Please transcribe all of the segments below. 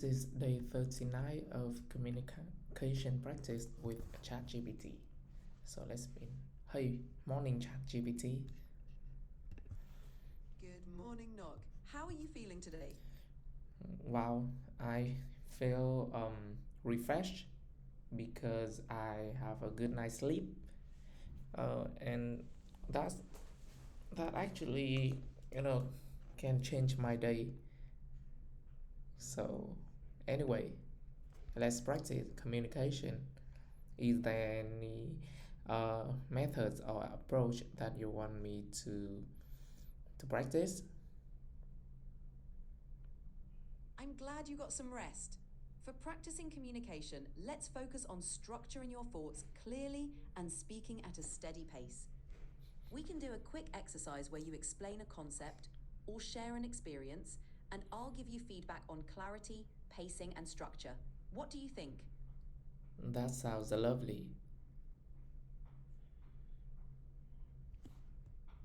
This is day 39 of communication practice with ChatGPT. So let's begin. Hey, morning ChatGPT. Good morning, Nog. How are you feeling today? Wow, I feel refreshed because I have a good night's sleep. And that's that actually you know can change my day. So anyway, let's practice communication. Is there any methods or approach that you want me to practice? I'm glad you got some rest. For practicing communication, let's focus on structuring your thoughts clearly and speaking at a steady pace. We can do a quick exercise where you explain a concept or share an experience, and I'll give you feedback on clarity, pacing, and structure. What do you think? That sounds lovely.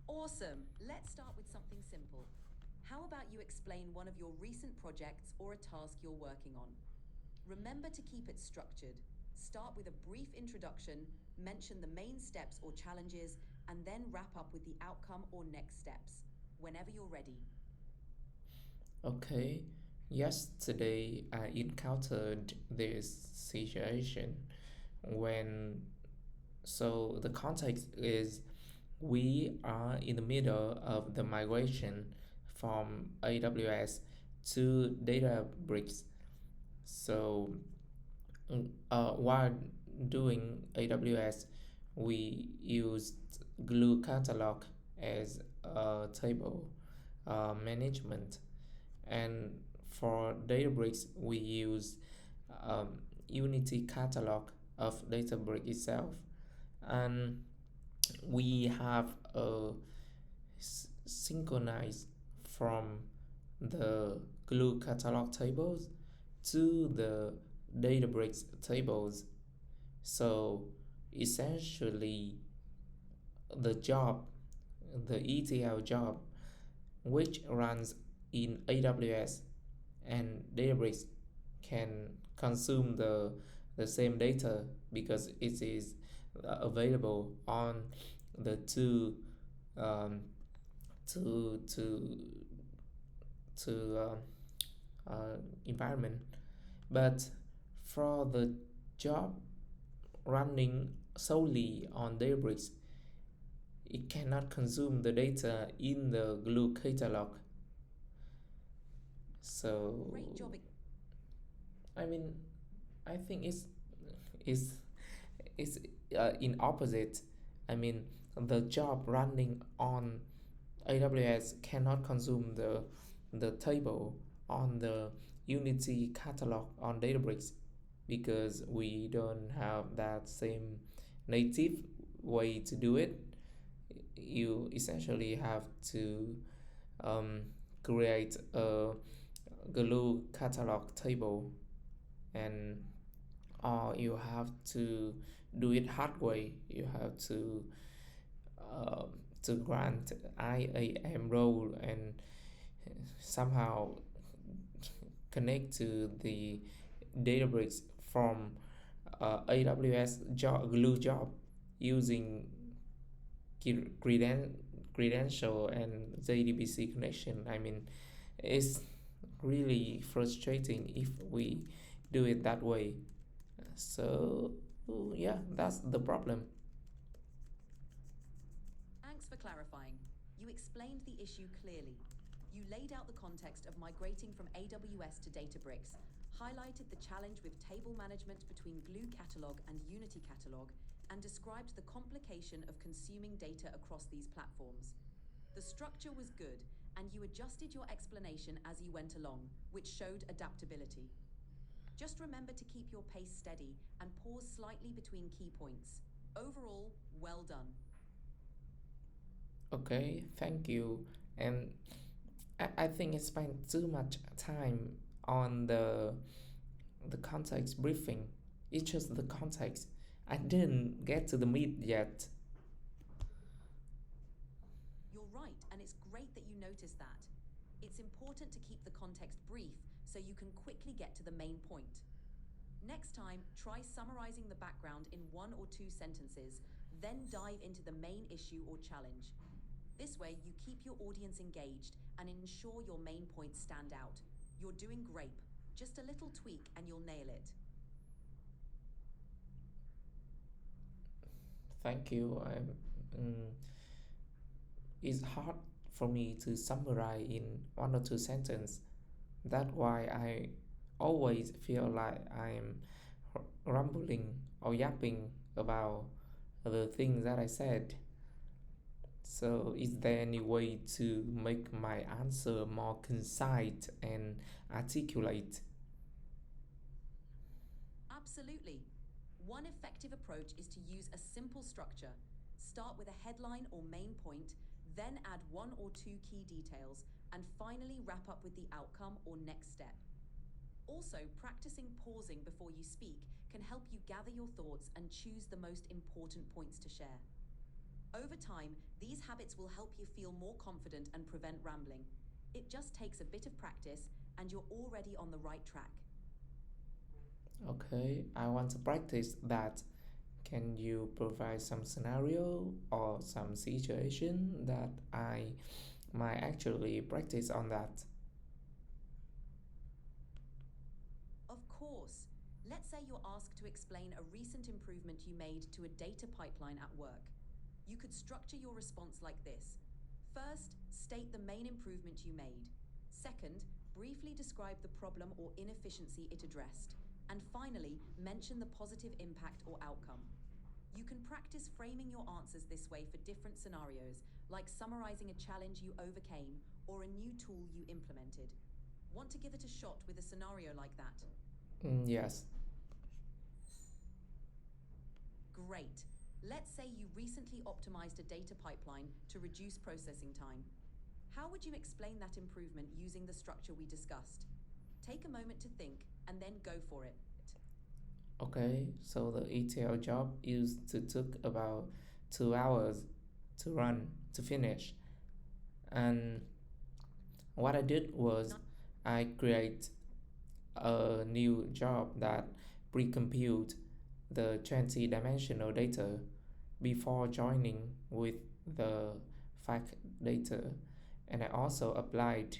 Awesome! Let's start with something simple. How about you explain one of your recent projects or a task you're working on? Remember to keep it structured. Start with a brief introduction, mention the main steps or challenges, and then wrap up with the outcome or next steps, whenever you're ready. Okay, yesterday I encountered this situation when the context is we are in the middle of the migration from AWS to Databricks. So while doing AWS, we used Glue Catalog as a table management, and for Databricks, we use Unity Catalog of Databricks itself, and we have a synchronize from the Glue Catalog tables to the Databricks tables. So essentially, the job, the ETL job, which runs in AWS and Databricks, can consume the same data because it is available on the um, two to environment. But for the job running solely on Databricks, it cannot consume the data in the Glue catalog. Great job. So I mean, I think it's in opposite. I mean, the job running on AWS cannot consume the table on the Unity catalog on Databricks because we don't have that same native way to do it. You essentially have to create a glue catalog table, and or you have to do it hard way. You have to grant IAM role and somehow connect to the Databricks from AWS glue job using credential and JDBC connection. I mean, it's really frustrating if we do it that way. So yeah, that's the problem. Thanks for clarifying. You explained the issue clearly. You laid out the context of migrating from AWS to Databricks, highlighted the challenge with table management between Glue Catalog and Unity Catalog, and described the complication of consuming data across these platforms. The structure was good, and you adjusted your explanation as you went along, which showed adaptability. Just remember to keep your pace steady and pause slightly between key points. Overall, well done. Okay, thank you. And I think I spent too much time on the context briefing. It's just the context. I didn't get to the meat yet. You're right, and it's great that you noticed that. It's important to keep the context brief so so you can quickly get to the main point. Next time, try summarizing the background in one or two sentences, then dive into the main issue or challenge. This way, you keep your audience engaged and ensure your main points stand out. You're doing great. Just a little tweak and you'll nail it. Thank you. Mm, it's hard for me to summarize in one or two sentences. That's why I always feel like I'm rambling or yapping about the things that I said. So, is there any way to make my answer more concise and articulate? Absolutely. One effective approach is to use a simple structure. Start with a headline or main point, then add one or two key details, and finally wrap up with the outcome or next step. Also, practicing pausing before you speak can help you gather your thoughts and choose the most important points to share. Over time, these habits will help you feel more confident and prevent rambling. It just takes a bit of practice, and you're already on the right track. Okay, I want to practice that. Can you provide some scenario or some situation that I might actually practice on that? Of course. Let's say you're asked to explain a recent improvement you made to a data pipeline at work. You could structure your response like this. First, state the main improvement you made. Second, briefly describe the problem or inefficiency it addressed. And finally, mention the positive impact or outcome. You can practice framing your answers this way for different scenarios, like summarizing a challenge you overcame or a new tool you implemented. Want to give it a shot with a scenario like that? Yes. Great. Let's say you recently optimized a data pipeline to reduce processing time. How would you explain that improvement using the structure we discussed? Take a moment to think and then go for it. Okay, so the ETL job used to took about 2 hours to run to finish, and what I did was I create a new job that pre-compute the 20-dimensional data before joining with the fact data, and I also applied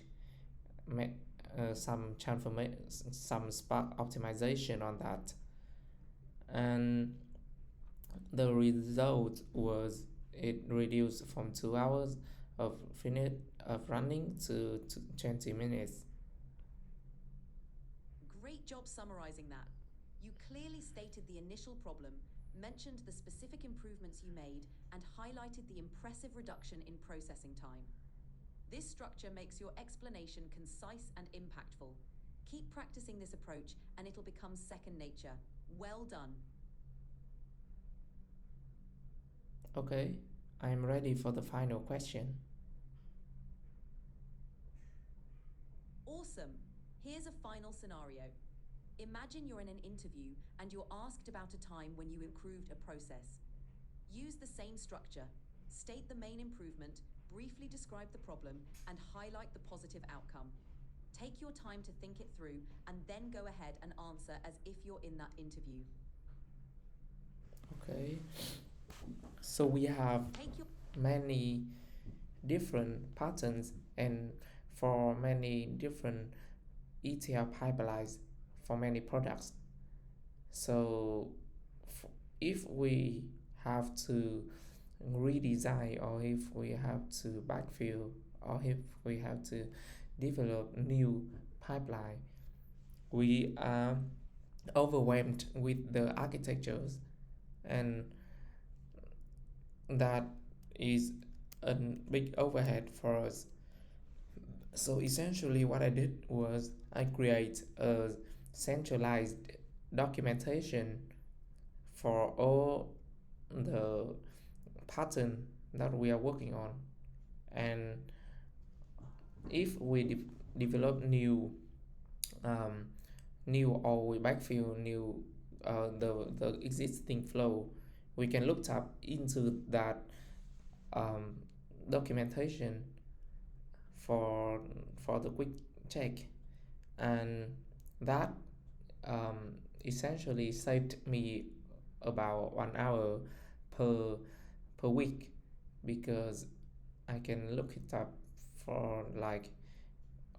some transformation, some Spark optimization on that, and the result was it reduced from 2 hours of finish of running to 20 minutes. Great job summarizing that. You clearly stated the initial problem, mentioned the specific improvements you made, and highlighted the impressive reduction in processing time. This structure makes your explanation concise and impactful. Keep practicing this approach and it'll become second nature. Well done. Okay, I'm ready for the final question. Awesome. Here's a final scenario. Imagine you're in an interview and you're asked about a time when you improved a process. Use the same structure. State the main improvement, briefly describe the problem, and highlight the positive outcome. Take your time to think it through and then go ahead and answer as if you're in that interview. Okay, so we have Take your many different patterns and for many different ETL pipelines for many products. So if we have to redesign or if we have to backfill or if we have to develop new pipeline, we are overwhelmed with the architectures, and that is a big overhead for us. So essentially what I did was I create a centralized documentation for all the pattern that we are working on, and if we develop um, new or we backfill new the existing flow, we can look up into that um, documentation for for the quick check, and that essentially saved me about 1 hour per week, because I can look it up for like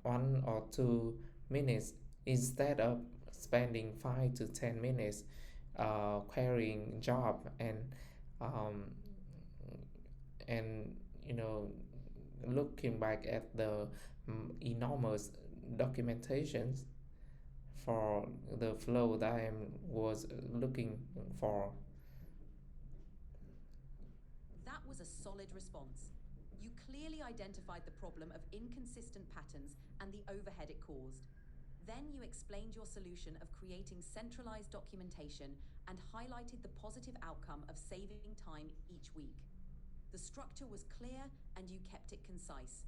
1 or 2 minutes instead of spending 5 to 10 minutes querying job um, and you know looking back at the enormous documentations for the flow that I was looking for. That was a solid response. You clearly identified the problem of inconsistent patterns and the overhead it caused. Then you explained your solution of creating centralized documentation and highlighted the positive outcome of saving time each week. The structure was clear and you kept it concise.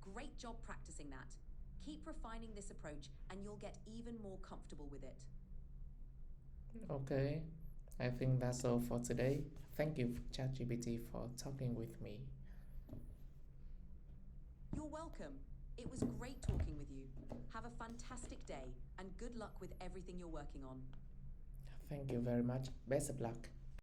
Great job practicing that. Keep refining this approach and you'll get even more comfortable with it. Okay, I think that's all for today. Thank you, ChatGPT, for talking with me. You're welcome. It was great talking with you. Have a fantastic day and good luck with everything you're working on. Thank you very much. Best of luck.